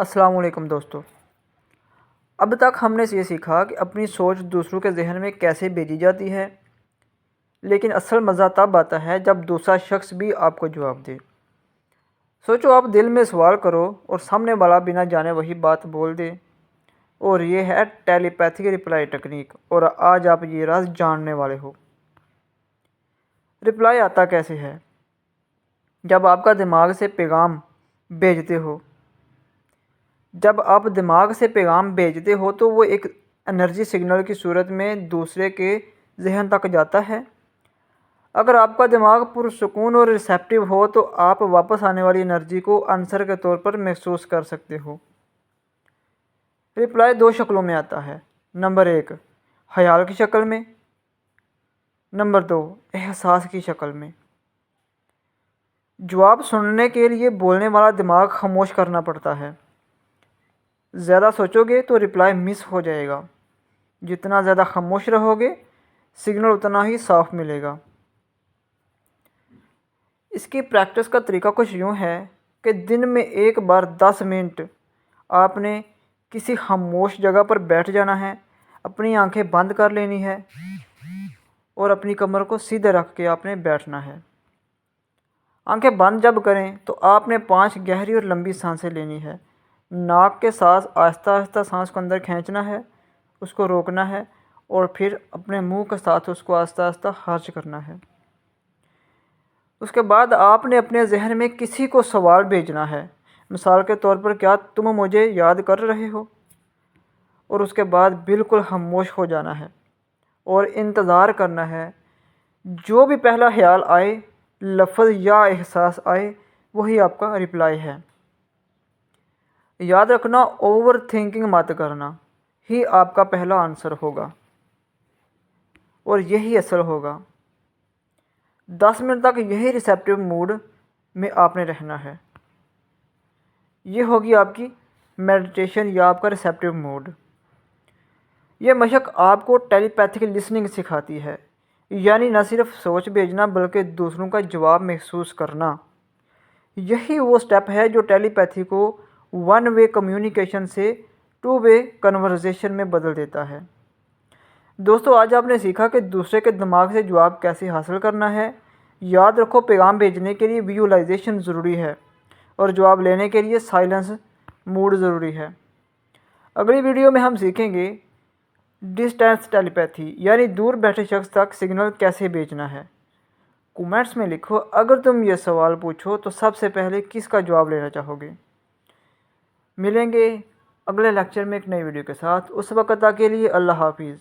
السلام علیکم دوستو۔ اب تک ہم نے یہ سیکھا کہ اپنی سوچ دوسروں کے ذہن میں کیسے بھیجی جاتی ہے، لیکن اصل مزہ تب آتا ہے جب دوسرا شخص بھی آپ کو جواب دے۔ سوچو، آپ دل میں سوال کرو اور سامنے والا بنا جانے وہی بات بول دے، اور یہ ہے ٹیلی پیتھک رپلائی ٹیکنیک، اور آج آپ یہ راز جاننے والے ہو۔ رپلائی آتا کیسے ہے؟ جب آپ کا دماغ سے پیغام بھیجتے ہو تو وہ ایک انرجی سگنل کی صورت میں دوسرے کے ذہن تک جاتا ہے۔ اگر آپ کا دماغ پرسکون اور ریسیپٹیو ہو تو آپ واپس آنے والی انرجی کو عنصر کے طور پر محسوس کر سکتے ہو۔ رپلائی دو شکلوں میں آتا ہے۔ نمبر 1، خیال کی شکل میں۔ نمبر 2، احساس کی شکل میں۔ جواب سننے کے لیے بولنے والا دماغ خاموش کرنا پڑتا ہے۔ زیادہ سوچو گے تو رپلائی مس ہو جائے گا، جتنا زیادہ خاموش رہو گے سگنل اتنا ہی صاف ملے گا۔ اس کی پریکٹس کا طریقہ کچھ یوں ہے کہ دن میں ایک بار 10 منٹ آپ نے کسی خاموش جگہ پر بیٹھ جانا ہے، اپنی آنکھیں بند کر لینی ہے اور اپنی کمر کو سیدھے رکھ کے آپ نے بیٹھنا ہے۔ آنکھیں بند جب کریں تو آپ نے 5 گہری اور لمبی سانسیں لینی ہے۔ ناک کے ساتھ آہستہ آہستہ سانس کو اندر کھینچنا ہے، اس کو روکنا ہے، اور پھر اپنے منہ کے ساتھ اس کو آہستہ آہستہ خارج کرنا ہے۔ اس کے بعد آپ نے اپنے ذہن میں کسی کو سوال بھیجنا ہے، مثال کے طور پر کیا تم مجھے یاد کر رہے ہو؟ اور اس کے بعد بالکل خاموش ہو جانا ہے اور انتظار کرنا ہے۔ جو بھی پہلا خیال آئے، لفظ یا احساس آئے، وہی آپ کا رپلائی ہے۔ یاد رکھنا، اوور تھنکنگ مت کرنا ہی آپ کا پہلا آنسر ہوگا اور یہی اصل ہوگا۔ 10 منٹ تک یہی ریسیپٹیو موڈ میں آپ نے رہنا ہے۔ یہ ہوگی آپ کی میڈیٹیشن یا آپ کا ریسیپٹیو موڈ۔ یہ مشق آپ کو ٹیلی پیتھک لسننگ سکھاتی ہے، یعنی نہ صرف سوچ بھیجنا بلکہ دوسروں کا جواب محسوس کرنا۔ یہی وہ سٹیپ ہے جو ٹیلی پیتھی کو 1 وے کمیونیکیشن سے 2 وے کنورزیشن میں بدل دیتا ہے۔ دوستو، آج آپ نے سیکھا کہ دوسرے کے دماغ سے جواب کیسے حاصل کرنا ہے۔ یاد رکھو، پیغام بھیجنے کے لیے ویژوائزیشن ضروری ہے اور جواب لینے کے لیے سائلنس موڈ ضروری ہے۔ اگلی ویڈیو میں ہم سیکھیں گے ڈسٹینس ٹیلی پیتھی، یعنی دور بیٹھے شخص تک سگنل کیسے بھیجنا ہے۔ کومنٹس میں لکھو، اگر تم یہ سوال پوچھو تو سب سے پہلے کس کا جواب لینا چاہو گے۔ ملیں گے اگلے لیکچر میں ایک نئی ویڈیو کے ساتھ۔ اس وقت تک کے لیے اللہ حافظ۔